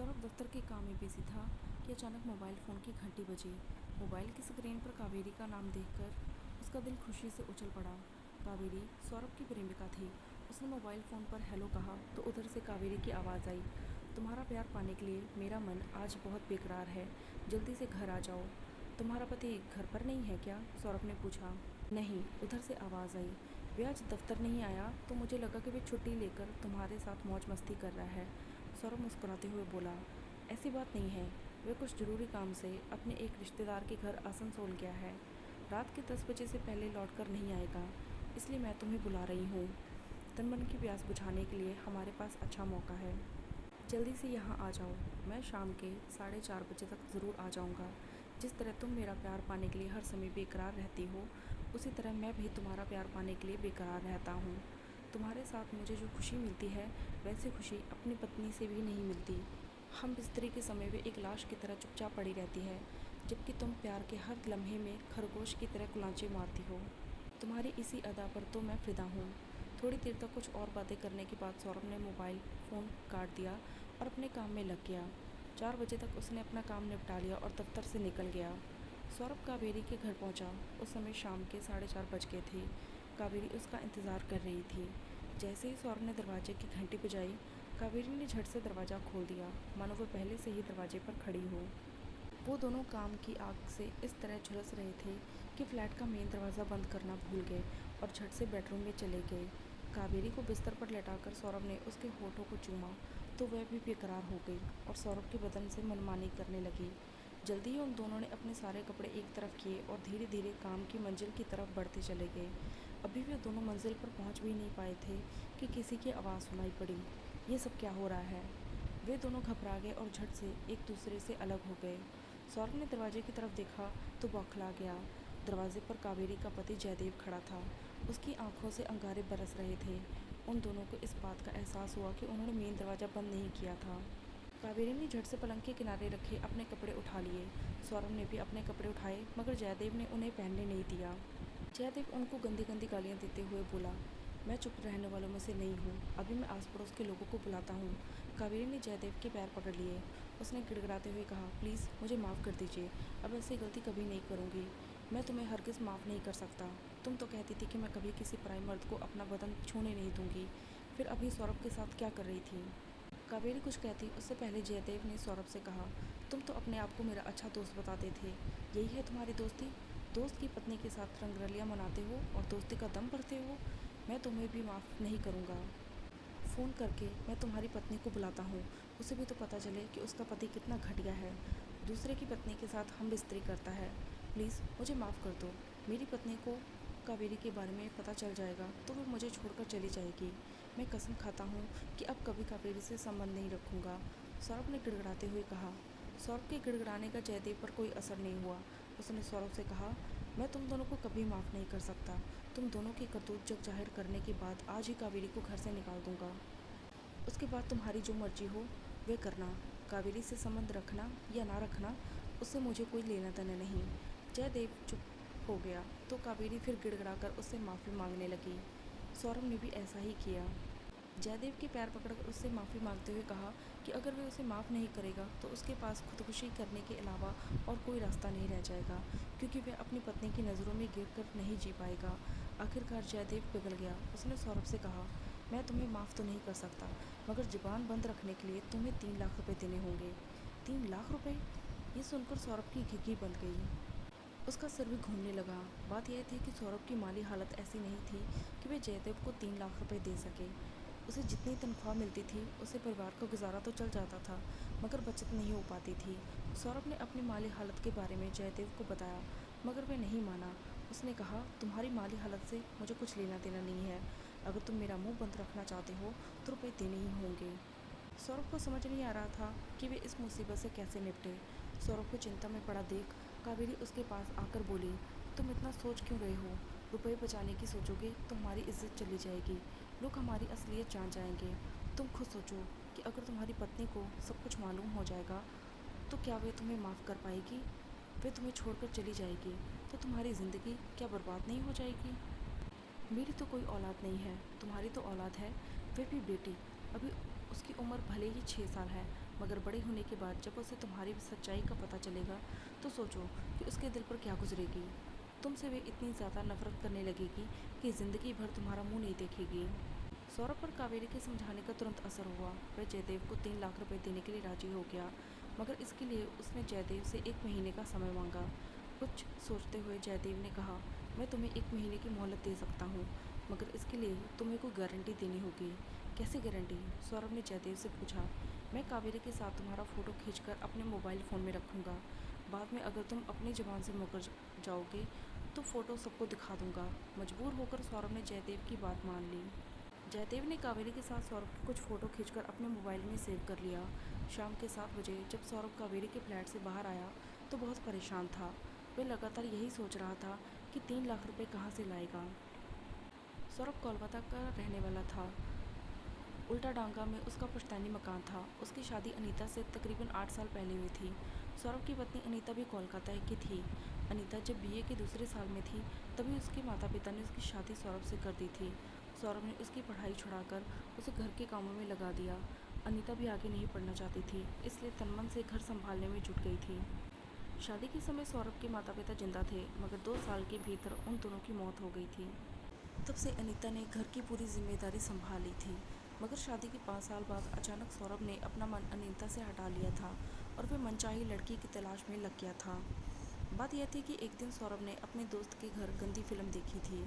सौरभ दफ्तर के काम में बिजी था कि अचानक मोबाइल फ़ोन की घंटी बजी। मोबाइल की स्क्रीन पर कावेरी का नाम देखकर उसका दिल खुशी से उछल पड़ा। कावेरी सौरभ की प्रेमिका थी। उसने मोबाइल फ़ोन पर हेलो कहा तो उधर से कावेरी की आवाज़ आई, तुम्हारा प्यार पाने के लिए मेरा मन आज बहुत बेकरार है, जल्दी से घर आ जाओ। तुम्हारा पति घर पर नहीं है क्या? सौरभ ने पूछा। नहीं, उधर से आवाज़ आई, वे आज दफ्तर नहीं आया तो मुझे लगा कि वे छुट्टी लेकर तुम्हारे साथ मौज मस्ती कर रहा है। सौरभ मुस्कुराते हुए बोला, ऐसी बात नहीं है, वे कुछ ज़रूरी काम से अपने एक रिश्तेदार के घर आसनसोल गया है। रात के 10 बजे से पहले लौट कर नहीं आएगा, इसलिए मैं तुम्हें बुला रही हूँ। तन मन की प्यास बुझाने के लिए हमारे पास अच्छा मौका है, जल्दी से यहाँ आ जाओ। मैं शाम के 4:30 बजे तक ज़रूर आ जाऊँगा। जिस तरह तुम मेरा प्यार पाने के लिए हर समय बेकरार रहती हो, उसी तरह मैं भी तुम्हारा प्यार पाने के लिए बेकरार रहता हूँ। तुम्हारे साथ मुझे जो खुशी मिलती है, वैसी खुशी अपनी पत्नी से भी नहीं मिलती। हम बिस्तरी के समय वे एक लाश की तरह चुपचाप पड़ी रहती है, जबकि तुम प्यार के हर लम्हे में खरगोश की तरह कुलांचे मारती हो। तुम्हारी इसी अदा पर तो मैं फिदा हूँ। थोड़ी देर तक कुछ और बातें करने के बाद सौरभ ने मोबाइल फ़ोन काट दिया और अपने काम में लग गया। 4 बजे तक उसने अपना काम निपटा लिया और दफ्तर से निकल गया। सौरभ कावेरी के घर पहुंचा। उस समय शाम के 4:30 बज गए थे। कावेरी उसका इंतज़ार कर रही थी। जैसे ही सौरभ ने दरवाजे की घंटी बजाई, कावेरी ने झट से दरवाज़ा खोल दिया, मानो वो पहले से ही दरवाजे पर खड़ी हो। वो दोनों काम की आग से इस तरह झुलस रहे थे कि फ्लैट का मेन दरवाज़ा बंद करना भूल गए और झट से बेडरूम में चले गए। कावेरी को बिस्तर पर लेटाकर सौरभ ने उसके होठों को चूमा तो वह भी बेकरार हो गई और सौरभ के बदन से मनमानी करने लगी। जल्दी ही उन दोनों ने अपने सारे कपड़े एक तरफ किए और धीरे धीरे काम की मंजिल की तरफ बढ़ते चले गए। अभी वे दोनों मंजिल पर पहुंच भी नहीं पाए थे कि किसी की आवाज़ सुनाई पड़ी। ये सब क्या हो रहा है? वे दोनों घबरा गए और झट से एक दूसरे से अलग हो गए। सौरभ ने दरवाजे की तरफ देखा तो बौखला गया। दरवाजे पर कावेरी का पति जयदेव खड़ा था। उसकी आंखों से अंगारे बरस रहे थे। उन दोनों को इस बात का एहसास हुआ कि उन्होंने मेन दरवाज़ा बंद नहीं किया था। कावेरी ने झट से पलंग के किनारे रखे अपने कपड़े उठा लिए। सौरभ ने भी अपने कपड़े उठाए, मगर जयदेव ने उन्हें पहनने नहीं दिया। जयदेव उनको गंदी गंदी गालियाँ देते हुए बोला, मैं चुप रहने वालों में से नहीं हूँ, अभी मैं आस पड़ोस के लोगों को बुलाता हूँ। कावेरी ने जयदेव के पैर पकड़ लिए। उसने गिड़गिड़ाते हुए कहा, प्लीज़ मुझे माफ़ कर दीजिए, अब ऐसी गलती कभी नहीं करूँगी। मैं तुम्हें हरगिज़ माफ़ नहीं कर सकता। तुम तो कहती थी कि मैं कभी किसी पराई मर्द को अपना बदन छूने नहीं दूँगी, फिर अभी सौरभ के साथ क्या कर रही थी? कावेरी कुछ कहती उससे पहले जयदेव ने सौरभ से कहा, तुम तो अपने आप को मेरा अच्छा दोस्त बताते थे, यही है तुम्हारी दोस्ती? दोस्त की पत्नी के साथ रंगरलियाँ मनाते हो और दोस्ती का दम भरते हो? मैं तुम्हें भी माफ़ नहीं करूँगा। फ़ोन करके मैं तुम्हारी पत्नी को बुलाता हूँ, उसे भी तो पता चले कि उसका पति कितना घटिया है, दूसरे की पत्नी के साथ हम बिस्तरी करता है। प्लीज़ मुझे माफ़ कर दो। मेरी पत्नी को कावेरी के बारे में पता चल जाएगा तो वो मुझे छोड़कर चली जाएगी। मैं कसम खाता हूँ कि अब कभी कावेरी से संबंध नहीं रखूँगा। सौरभ ने गिड़गिड़ाते हुए कहा। सौरभ के गिड़गिड़ाने का जयदेव पर कोई असर नहीं हुआ। उसने सौरभ से कहा, मैं तुम दोनों को कभी माफ़ नहीं कर सकता। तुम दोनों की करतूत जग जाहिर करने के बाद आज ही कावेरी को घर से निकाल दूंगा। उसके बाद तुम्हारी जो मर्जी हो वे करना। कावेरी से संबंध रखना या ना रखना, उससे मुझे कोई लेना देना नहीं। जयदेव चुप हो गया तो कावेरी फिर गिड़गिड़ाकर उससे माफ़ी मांगने लगी। सौरभ ने भी ऐसा ही किया। जयदेव के पैर पकड़कर उससे माफ़ी मांगते हुए कहा कि अगर वह उसे माफ़ नहीं करेगा तो उसके पास खुदकुशी करने के अलावा और कोई रास्ता नहीं रह जाएगा, क्योंकि वह अपनी पत्नी की नज़रों में गिरकर नहीं जी पाएगा। आखिरकार जयदेव पिघल गया। उसने सौरभ से कहा, मैं तुम्हें माफ़ तो नहीं कर सकता, मगर ज़ुबान बंद रखने के लिए तुम्हें 3 लाख रुपए देने होंगे। 3 लाख रुपए? ये सुनकर सौरभ की घिघी बंद गई। उसका सिर भी घूमने लगा। बात यह थी कि सौरभ की माली हालत ऐसी नहीं थी कि वे जयदेव को 3 लाख रुपए दे सके। उसे जितनी तनख्वाह मिलती थी उससे परिवार का गुजारा तो चल जाता था, मगर बचत नहीं हो पाती थी। सौरभ ने अपनी माली हालत के बारे में जयदेव को बताया, मगर वह नहीं माना। उसने कहा, तुम्हारी माली हालत से मुझे कुछ लेना देना नहीं है। अगर तुम मेरा मुंह बंद रखना चाहते हो तो रुपये देने ही होंगे। सौरभ को समझ नहीं आ रहा था कि वे इस मुसीबत से कैसे निपटे। सौरभ को चिंता में पड़ा देख कावेरी उसके पास आकर बोली, तुम इतना सोच क्यों रहे हो? रुपए बचाने की सोचोगे तो हमारी इज्जत चली जाएगी, लोग हमारी असलियत जान जाएंगे। तुम खुद सोचो कि अगर तुम्हारी पत्नी को सब कुछ मालूम हो जाएगा तो क्या वे तुम्हें माफ़ कर पाएगी? वे तुम्हें छोड़कर चली जाएगी तो तुम्हारी ज़िंदगी क्या बर्बाद नहीं हो जाएगी? मेरी तो कोई औलाद नहीं है, तुम्हारी तो औलाद है, वह भी बेटी। अभी उसकी उम्र भले ही 6 साल है, मगर बड़े होने के बाद जब उसे तुम्हारी सच्चाई का पता चलेगा तो सोचो कि उसके दिल पर क्या गुजरेगी। तुमसे वे इतनी ज़्यादा नफरत करने लगेगी कि ज़िंदगी भर तुम्हारा मुंह नहीं देखेगी। सौरभ पर कावेरी के समझाने का तुरंत असर हुआ। वह जयदेव को 3 लाख रुपए देने के लिए राजी हो गया, मगर इसके लिए उसने जयदेव से 1 महीने का समय मांगा। कुछ सोचते हुए जयदेव ने कहा, मैं तुम्हें 1 महीने की मोहलत दे सकता हूँ, मगर इसके लिए तुम्हें कोई गारंटी देनी होगी। कैसी गारंटी? सौरभ ने जयदेव से पूछा। मैं कावेरी के साथ तुम्हारा फ़ोटो खींचकर अपने मोबाइल फ़ोन में रखूँगा। बाद में अगर तुम अपनी ज़बान से मुकर जाओगे तो फ़ोटो सबको दिखा दूँगा। मजबूर होकर सौरभ ने जयदेव की बात मान ली। जयदेव ने कावेरी के साथ सौरभ की कुछ फ़ोटो खींचकर अपने मोबाइल में सेव कर लिया। शाम के 7 बजे जब सौरभ कावेरी के फ्लैट से बाहर आया तो बहुत परेशान था। वह लगातार यही सोच रहा था कि 3 लाख रुपए कहाँ से लाएगा। सौरभ कोलकाता का रहने वाला था। उल्टा डांगा में उसका पुश्तैनी मकान था। उसकी शादी अनीता से तकरीबन 8 साल पहले हुई थी। सौरभ की पत्नी अनीता भी कोलकाता की थी। अनीता जब बीए के दूसरे साल में थी तभी उसके माता पिता ने उसकी शादी सौरभ से कर दी थी। सौरभ ने उसकी पढ़ाई छुड़ाकर उसे घर के कामों में लगा दिया। अनीता भी आगे नहीं पढ़ना चाहती थी, इसलिए तनमन से घर संभालने में जुट गई थी। शादी के समय सौरभ के माता पिता जिंदा थे, मगर 2 साल के भीतर उन दोनों की मौत हो गई थी। तब से अनीता ने घर की पूरी जिम्मेदारी संभाल ली थी। मगर शादी के 5 साल बाद अचानक सौरभ ने अपना मन अनीता से हटा लिया था और वह मनचाही लड़की की तलाश में लग गया था। बात यह थी कि एक दिन सौरभ ने अपने दोस्त के घर गंदी फिल्म देखी थी।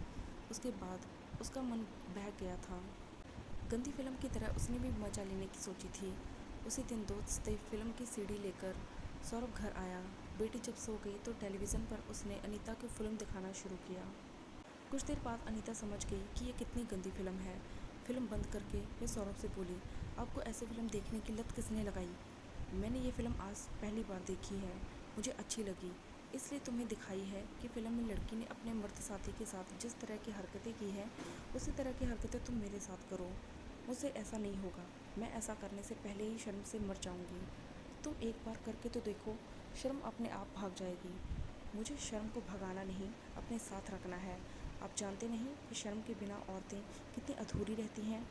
उसके बाद उसका मन बहक गया था। गंदी फिल्म की तरह उसने भी मजा लेने की सोची थी। उसी दिन दोस्त फिल्म की सीडी लेकर सौरभ घर आया। बेटी जब सो गई तो टेलीविज़न पर उसने अनीता को फिल्म दिखाना शुरू किया। कुछ देर बाद अनीता समझ गई कि ये कितनी गंदी फिल्म है। फिल्म बंद करके वे सौरभ से बोली, आपको ऐसी फिल्म देखने की लत किसने लगाई? मैंने ये फिल्म आज पहली बार देखी है, मुझे अच्छी लगी, इसलिए तुम्हें दिखाई है कि फिल्म में लड़की ने अपने मर्द साथी के साथ जिस तरह की हरकतें की हैं उसी तरह की हरकतें तुम मेरे साथ करो। मुझसे ऐसा नहीं होगा, मैं ऐसा करने से पहले ही शर्म से मर जाऊंगी। तुम एक बार करके तो देखो, शर्म अपने आप भाग जाएगी। मुझे शर्म को भगाना नहीं, अपने साथ रखना है। आप जानते नहीं कि शर्म के बिना औरतें कितनी अधूरी रहती हैं।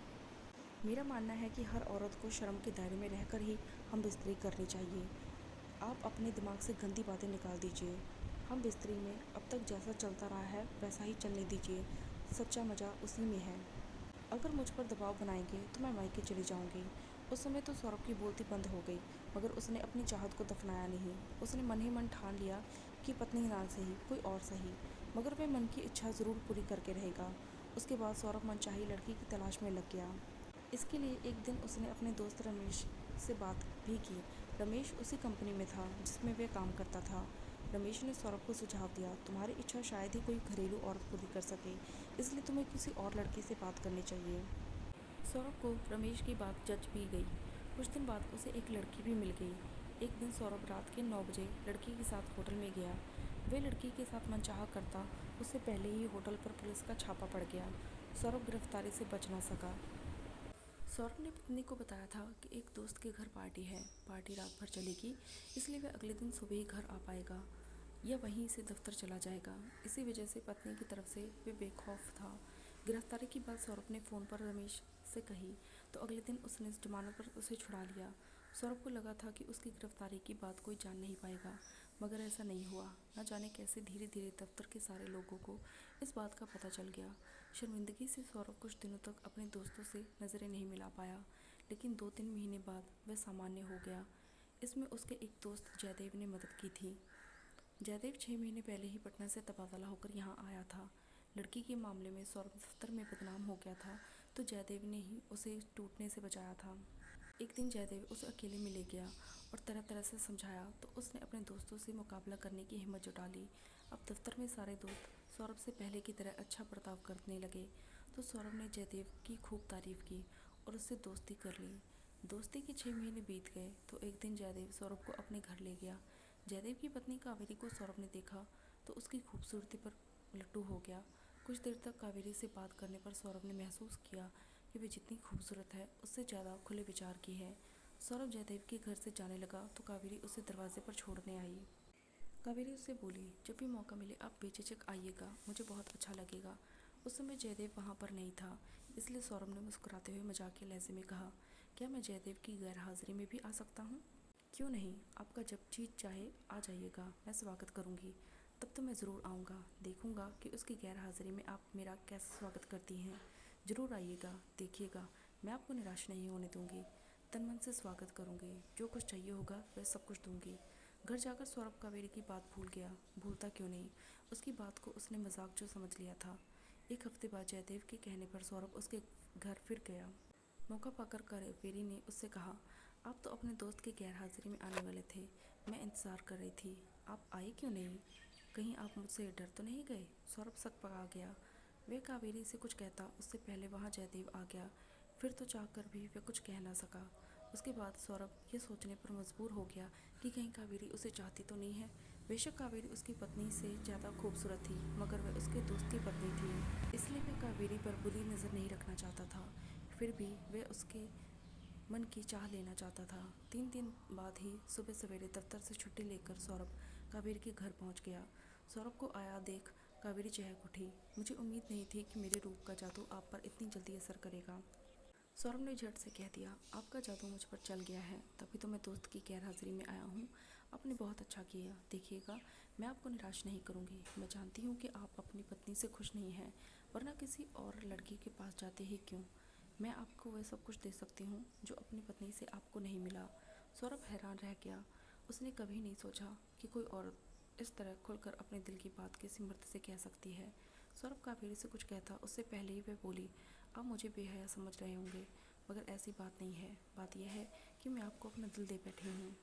मेरा मानना है कि हर औरत को शर्म के दायरे में रहकर ही हम बिस्तरी करनी चाहिए। आप अपने दिमाग से गंदी बातें निकाल दीजिए। हम बिस्तरी में अब तक जैसा चलता रहा है वैसा ही चलने दीजिए। सच्चा मज़ा उसी में है। अगर मुझ पर दबाव बनाएंगे तो मैं मायके चली जाऊंगी। उस समय तो सौरभ की बोलती बंद हो गई, मगर उसने अपनी चाहत को दफनाया नहीं। उसने मन ही मन ठान लिया कि पत्नी ना सही कोई और सही, मगर वह मन की इच्छा ज़रूर पूरी करके रहेगा। उसके बाद सौरभ मनचाही लड़की की तलाश में लग गया। इसके लिए एक दिन उसने अपने दोस्त रमेश से बात भी की। रमेश उसी कंपनी में था जिसमें वह काम करता था। रमेश ने सौरभ को सुझाव दिया, तुम्हारी इच्छा शायद ही कोई घरेलू औरत पूरी कर सके, इसलिए तुम्हें किसी और लड़के से बात करनी चाहिए। सौरभ को रमेश की बात जच भी गई। कुछ दिन बाद उसे एक लड़की भी मिल गई। एक दिन सौरभ रात के 9 बजे लड़की के साथ होटल में गया। वह लड़की के साथ मनचाहा करता उससे पहले ही होटल पर पुलिस का छापा पड़ गया। सौरभ गिरफ्तारी से बच ना सका। सौरभ ने पत्नी को बताया था कि एक दोस्त के घर पार्टी है, पार्टी रात भर चलेगी, इसलिए वह अगले दिन सुबह ही घर आ पाएगा या वहीं से दफ्तर चला जाएगा। इसी वजह से पत्नी की तरफ से वे बेखौफ था। गिरफ्तारी की बात सौरभ ने फ़ोन पर रमेश से कही तो अगले दिन उसने जमानत पर उसे छुड़ा लिया। सौरभ को लगा था कि उसकी गिरफ्तारी की बात कोई जान नहीं पाएगा, मगर ऐसा नहीं हुआ। न जाने कैसे धीरे धीरे दफ्तर के सारे लोगों को इस बात का पता चल गया। शर्मिंदगी से सौरभ कुछ दिनों तक अपने दोस्तों से नज़रें नहीं मिला पाया, लेकिन 2-3 महीने बाद वह सामान्य हो गया। इसमें उसके एक दोस्त जयदेव ने मदद की थी। जयदेव 6 महीने पहले ही पटना से तबादला होकर यहाँ आया था। लड़की के मामले में सौरभ दफ्तर में बदनाम हो गया था, तो जयदेव ने ही उसे टूटने से बचाया था। एक दिन जयदेव उसे अकेले में ले गया और तरह तरह से समझाया, तो उसने अपने दोस्तों से मुकाबला करने की हिम्मत जुटा ली। अब दफ्तर में सारे दोस्त सौरभ से पहले की तरह अच्छा बर्ताव करने लगे, तो सौरभ ने जयदेव की खूब तारीफ़ की और उससे दोस्ती कर ली। दोस्ती के 6 महीने बीत गए तो एक दिन जयदेव सौरभ को अपने घर ले गया। जयदेव की पत्नी कावेरी को सौरभ ने देखा तो उसकी खूबसूरती पर लट्टू हो गया। कुछ देर तक कावेरी से बात करने पर सौरभ ने महसूस किया कि वे जितनी खूबसूरत है उससे ज़्यादा खुले विचार की है। सौरभ जयदेव के घर से जाने लगा तो कावेरी उसे दरवाजे पर छोड़ने आई। कावेरी उससे बोली, जब भी मौका मिले आप बेझिझक आइएगा, मुझे बहुत अच्छा लगेगा। उस समय जयदेव वहाँ पर नहीं था, इसलिए सौरभ ने मुस्कुराते हुए मजाकिया लहजे में कहा, क्या मैं जयदेव की गैर हाजिरी में भी आ सकता हूँ? क्यों नहीं, आपका जब जी चाहे आ जाइएगा, मैं स्वागत करूँगी। तब तो मैं ज़रूर आऊँगा, देखूँगा कि उसकी गैर हाजिरी में आप मेरा कैसे स्वागत करती हैं। ज़रूर आइएगा, देखिएगा, मैं आपको निराश नहीं होने दूँगी। तन मन से स्वागत करूँगी, जो कुछ चाहिए होगा वह सब कुछ दूँगी। घर जाकर सौरभ कावेरी की बात भूल गया। भूलता क्यों नहीं, उसकी बात को उसने मजाक जो समझ लिया था। एक हफ्ते बाद जयदेव के कहने पर सौरभ उसके घर फिर गया। मौका पाकर कावेरी ने उससे कहा, आप तो अपने दोस्त की गैर हाजिरी में आने वाले थे, मैं इंतज़ार कर रही थी, आप आए क्यों नहीं? कहीं आप मुझसे डर तो नहीं गए? सौरभ सक पका गया। वह कावेरी से कुछ कहता उससे पहले वहाँ जयदेव आ गया। फिर तो चाहकर भी वह कुछ कह ना सका। उसके बाद सौरभ ये सोचने पर मजबूर हो गया कि कहीं कावेरी उसे चाहती तो नहीं है। बेशक कावेरी उसकी पत्नी से ज़्यादा खूबसूरत थी, मगर वह उसके दोस्त की पत्नी थी, इसलिए वह कावेरी पर बुरी नज़र नहीं रखना चाहता था। फिर भी वह उसके मन की चाह लेना चाहता था। 3 दिन बाद ही सुबह सवेरे दफ्तर से छुट्टी लेकर सौरभ कावेरी के घर पहुंच गया। सौरभ को आया देख कावेरी चहक उठी। मुझे उम्मीद नहीं थी कि मेरे रूप का जादू आप पर इतनी जल्दी असर करेगा। सौरभ ने झट से कह दिया, आपका जादू मुझ पर चल गया है, तभी तो मैं दोस्त की गैर हाजिरी में आया हूँ। आपने बहुत अच्छा किया, देखिएगा, मैं आपको निराश नहीं करूँगी। मैं जानती हूँ कि आप अपनी पत्नी से खुश नहीं हैं, वरना किसी और लड़की के पास जाते ही क्यों। मैं आपको वह सब कुछ दे सकती हूँ जो अपनी पत्नी से आपको नहीं मिला। सौरभ हैरान रह गया। उसने कभी नहीं सोचा कि कोई औरत इस तरह खुलकर अपने दिल की बात किसी मर्द से कह सकती है। सौरभ कावेरी से कुछ कहता उससे पहले ही वह बोली, आप मुझे बेहया समझ रहे होंगे, मगर ऐसी बात नहीं है। बात यह है कि मैं आपको अपना दिल दे बैठी हूँ।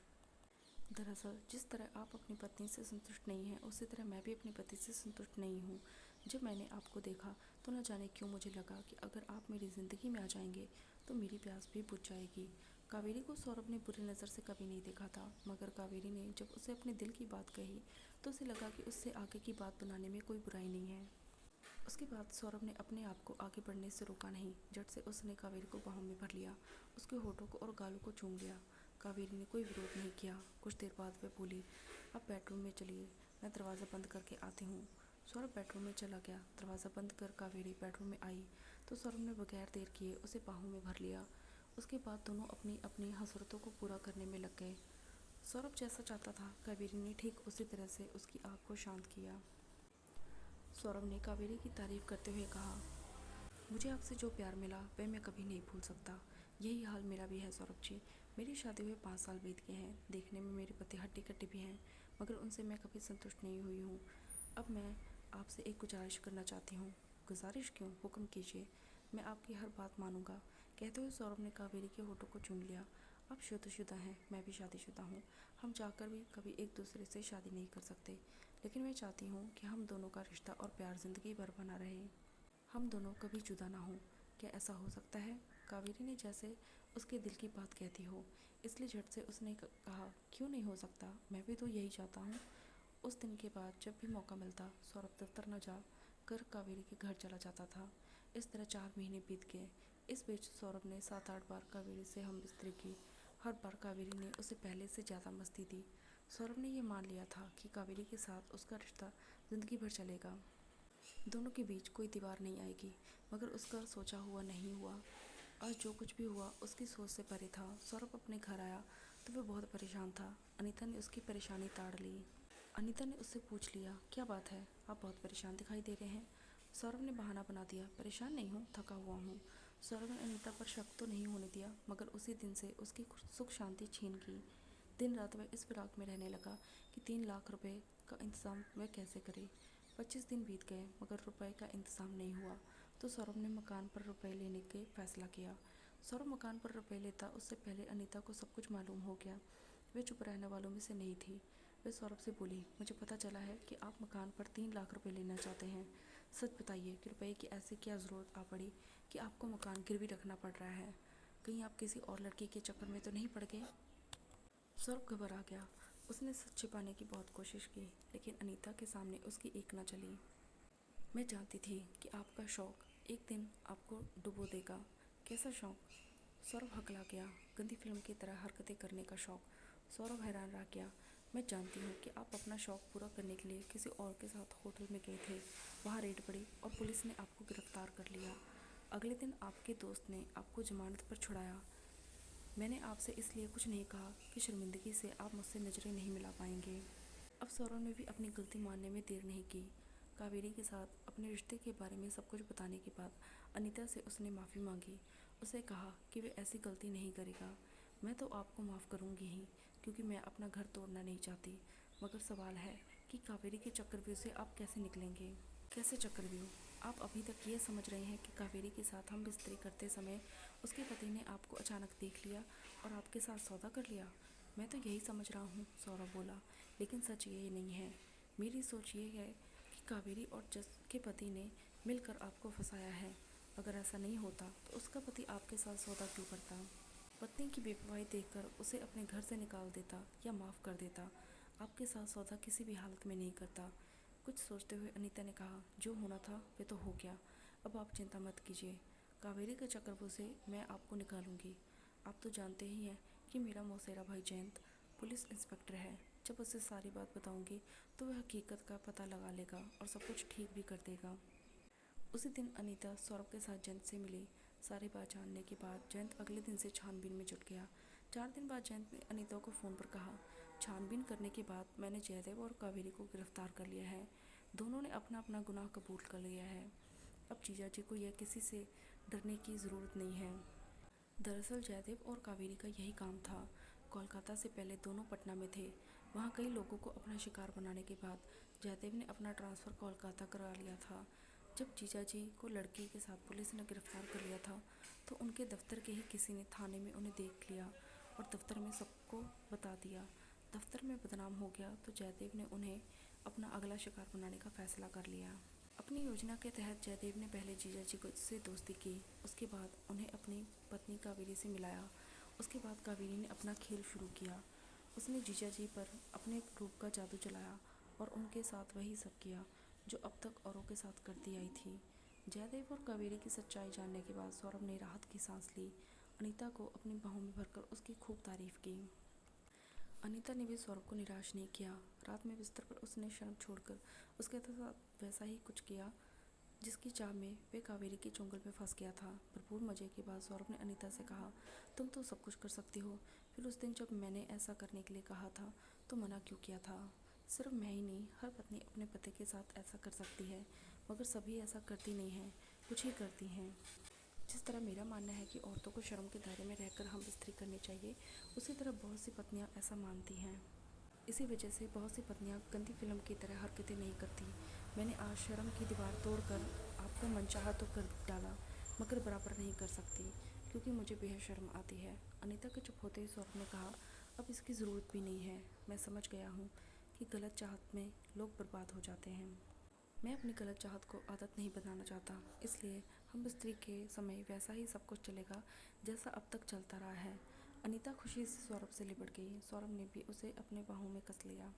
दरअसल जिस तरह आप अपनी पत्नी से संतुष्ट नहीं हैं, उसी तरह मैं भी अपनी पति से संतुष्ट नहीं हूँ। जब मैंने आपको देखा तो न जाने क्यों मुझे लगा कि अगर आप मेरी ज़िंदगी में आ जाएंगे तो मेरी प्यास भी बुझ जाएगी। कावेरी को सौरभ ने बुरी नज़र से कभी नहीं देखा था, मगर कावेरी ने जब उसे अपने दिल की बात कही तो उसे लगा कि उससे आगे की बात बनाने में कोई बुराई नहीं है। उसके बाद सौरभ ने अपने आप को आगे बढ़ने से रोका नहीं। झट से उसने कावेरी को बाहों में भर लिया, उसके होठों को और गालों को चूम लिया। कावेरी ने कोई विरोध नहीं किया। कुछ देर बाद वह बोली, अब बेडरूम में चलिए, मैं दरवाज़ा बंद करके आती हूँ। सौरभ बेडरूम में चला गया। दरवाज़ा बंद कर कावेरी बेडरूम में आई तो सौरभ ने बगैर देर किए उसे बाहों में भर लिया। उसके बाद दोनों अपनी अपनी हसरतों को पूरा करने में लग गए। सौरभ जैसा चाहता था, कावेरी ने ठीक उसी तरह से उसकी आग को शांत किया। सौरभ ने कावेरी की तारीफ करते हुए कहा, मुझे आपसे जो प्यार मिला वह मैं कभी नहीं भूल सकता। यही हाल मेरा भी है सौरभ जी। मेरी शादी हुए 5 साल बीत गए हैं। देखने में मेरे पति हट्टी कट्टी भी हैं, मगर उनसे मैं कभी संतुष्ट नहीं हुई हूँ। अब मैं आपसे एक गुजारिश करना चाहती हूँ। गुजारिश क्यों, हुक्म कीजिए, मैं आपकी हर बात मानूंगा। कहते हुए सौरभ ने कावेरी के होठों को चूम लिया। आप शुद्ध हैं, मैं भी शादीशुदा हूँ। हम चाहकर भी कभी एक दूसरे से शादी नहीं कर सकते, लेकिन मैं चाहती हूँ कि हम दोनों का रिश्ता और प्यार ज़िंदगी भर बना रहे। हम दोनों कभी जुदा ना हों। क्या ऐसा हो सकता है? कावेरी ने जैसे उसके दिल की बात कहती हो, इसलिए झट से उसने कहा, क्यों नहीं हो सकता, मैं भी तो यही चाहता हूँ। उस दिन के बाद जब भी मौका मिलता सौरभ दफ्तर न जा कर कावेरी के घर चला जाता था। इस तरह 4 महीने बीत गए। इस बीच सौरभ ने 7-8 बार कावेरी से हम बिस्तरी की। हर बार कावेरी ने उसे पहले से ज़्यादा मस्ती दी। सौरभ ने यह मान लिया था कि कावेरी के साथ उसका रिश्ता ज़िंदगी भर चलेगा। दोनों के बीच कोई दीवार नहीं आएगी, मगर उसका सोचा हुआ नहीं हुआ। आज जो कुछ भी हुआ उसकी सोच से परे था। सौरभ अपने घर आया तो वह बहुत परेशान था। अनीता ने उसकी परेशानी ताड़ ली। अनीता ने उससे पूछ लिया, क्या बात है, आप बहुत परेशान दिखाई दे रहे हैं। सौरभ ने बहाना बना दिया, परेशान नहीं हूँ, थका हुआ हूँ। सौरभ ने अनीता पर शक तो नहीं होने दिया, मगर उसी दिन से उसकी सुख शांति छीन की। दिन रात वह इस फिराक में रहने लगा कि 3 लाख रुपए का इंतज़ाम वह कैसे करे। 25 दिन बीत गए, मगर रुपए का इंतज़ाम नहीं हुआ तो सौरभ ने मकान पर रुपए लेने के फैसला किया। सौरभ मकान पर रुपए लेता उससे पहले अनीता को सब कुछ मालूम हो गया। वह चुप रहने वालों में से नहीं थी। वह सौरभ से बोली, मुझे पता चला है कि आप मकान पर 3 लाख रुपए लेना चाहते हैं। सच बताइए कि रुपए की ऐसी क्या ज़रूरत आ पड़ी कि आपको मकान गिरवी रखना पड़ रहा है। कहीं आप किसी और लड़की के चक्कर में तो नहीं पड़ गए? सौरभ घबरा गया। उसने सच छिपाने की बहुत कोशिश की, लेकिन अनीता के सामने उसकी एक न चली। मैं जानती थी कि आपका शौक एक दिन आपको डुबो देगा। कैसा शौक? सौरभ हकला गया। गंदी फिल्म की तरह हरकतें करने का शौक। सौरभ हैरान रह गया। मैं जानती हूँ कि आप अपना शौक पूरा करने के लिए किसी और के साथ होटल में गए थे। वहाँ रेड पड़ी और पुलिस ने आपको गिरफ्तार कर लिया। अगले दिन आपके दोस्त ने आपको जमानत पर छुड़ाया। मैंने आपसे इसलिए कुछ नहीं कहा कि शर्मिंदगी से आप मुझसे नज़रें नहीं मिला पाएंगे। अब सौरभ ने भी अपनी गलती मानने में देर नहीं की। कावेरी के साथ अपने रिश्ते के बारे में सब कुछ बताने के बाद अनीता से उसने माफ़ी मांगी। उसे कहा कि वे ऐसी गलती नहीं करेगा। मैं तो आपको माफ़ करूंगी ही, क्योंकि मैं अपना घर तोड़ना नहीं चाहती। मगर सवाल है कि कावेरी के चक्रव्यूह से आप कैसे निकलेंगे। कैसे चक्रव्यूह? आप अभी तक ये समझ रहे हैं कि कावेरी के साथ हम बिस्तरी करते समय उसके पति ने आपको अचानक देख लिया और आपके साथ सौदा कर लिया। मैं तो यही समझ रहा हूँ, सौरभ बोला, लेकिन सच ये नहीं है। मेरी सोच ये है कि कावेरी और जस के पति ने मिलकर आपको फंसाया है। अगर ऐसा नहीं होता तो उसका पति आपके साथ सौदा क्यों करता? पत्नी की बेवफाई देखकर उसे अपने घर से निकाल देता या माफ़ कर देता। आपके साथ सौदा किसी भी हालत में नहीं करता। कुछ सोचते हुए अनीता ने कहा, जो होना था वे तो हो गया। अब आप चिंता मत कीजिए। कावेरी के चक्रव्यूह से मैं आपको निकालूंगी। आप तो जानते ही हैं कि मेरा मौसेरा भाई जयंत पुलिस इंस्पेक्टर है। जब उसे सारी बात बताऊंगी तो वह हकीकत का पता लगा लेगा और सब कुछ ठीक भी कर देगा। उसी दिन अनीता सौरभ के साथ जयंत से मिली। सारी बात जानने के बाद जयंत अगले दिन से छानबीन में जुट गया। 4 दिन बाद जयंत ने अनीता को फ़ोन पर कहा, छानबीन करने के बाद मैंने जयदेव और कावेरी को गिरफ्तार कर लिया है। दोनों ने अपना अपना गुनाह कबूल कर लिया है। अब जीजा जी को यह किसी से डरने की ज़रूरत नहीं है। दरअसल जयदेव और कावेरी का यही काम था। कोलकाता से पहले दोनों पटना में थे। वहाँ कई लोगों को अपना शिकार बनाने के बाद जयदेव ने अपना ट्रांसफ़र कोलकाता करा लिया था। जब जीजा जी को लड़की के साथ पुलिस ने गिरफ्तार कर लिया था तो उनके दफ्तर के ही किसी ने थाने में उन्हें देख लिया और दफ्तर में सबको बता दिया। दफ्तर में बदनाम हो गया तो जयदेव ने उन्हें अपना अगला शिकार बनाने का फैसला कर लिया। अपनी योजना के तहत जयदेव ने पहले जीजा जी से दोस्ती की। उसके बाद उन्हें अपनी पत्नी कावेरी से मिलाया। उसके बाद कावेरी ने अपना खेल शुरू किया। उसने जीजा जी पर अपने रूप का जादू चलाया और उनके साथ वही सब किया जो अब तक औरों के साथ करती आई थी। जयदेव और कावेरी की सच्चाई जानने के बाद सौरभ ने राहत की सांस ली। अनीता को अपनी बाहों में भरकर उसकी खूब तारीफ की। अनीता ने भी सौरभ को निराश नहीं किया। रात में बिस्तर पर उसने शर्म छोड़कर उसके साथ वैसा ही कुछ किया जिसकी चाह में वे कावेरी के चुंगल में फंस गया था। भरपूर मजे के बाद सौरभ ने अनीता से कहा, तुम तो सब कुछ कर सकती हो, फिर उस दिन जब मैंने ऐसा करने के लिए कहा था तो मना क्यों किया था? सिर्फ मैं ही नहीं, हर पत्नी अपने पति के साथ ऐसा कर सकती है, मगर सभी ऐसा करती नहीं हैं, कुछ ही करती हैं। जिस तरह मेरा मानना है कि औरतों को शर्म के दायरे में रहकर हम बिस्तरी करनी चाहिए, उसी तरह बहुत सी पत्नियां ऐसा मानती हैं। इसी वजह से बहुत सी पत्नियां गंदी फिल्म की तरह हरकतें नहीं करती। मैंने आज शर्म की दीवार तोड़कर आपको मनचाहा तो कर डाला, मगर बराबर नहीं कर सकती, क्योंकि मुझे बेहद शर्म आती है। अनीता के चुप होते ही सौरभ ने कहा, अब इसकी ज़रूरत भी नहीं है। मैं समझ गया हूँ कि गलत चाहत में लोग बर्बाद हो जाते हैं। मैं अपनी गलत चाहत को आदत नहीं बनाना चाहता, इसलिए हम बिस्तरी के समय वैसा ही सब कुछ चलेगा जैसा अब तक चलता रहा है। अनीता खुशी से सौरभ से लिपट गई। सौरभ ने भी उसे अपने बाहों में कस लिया।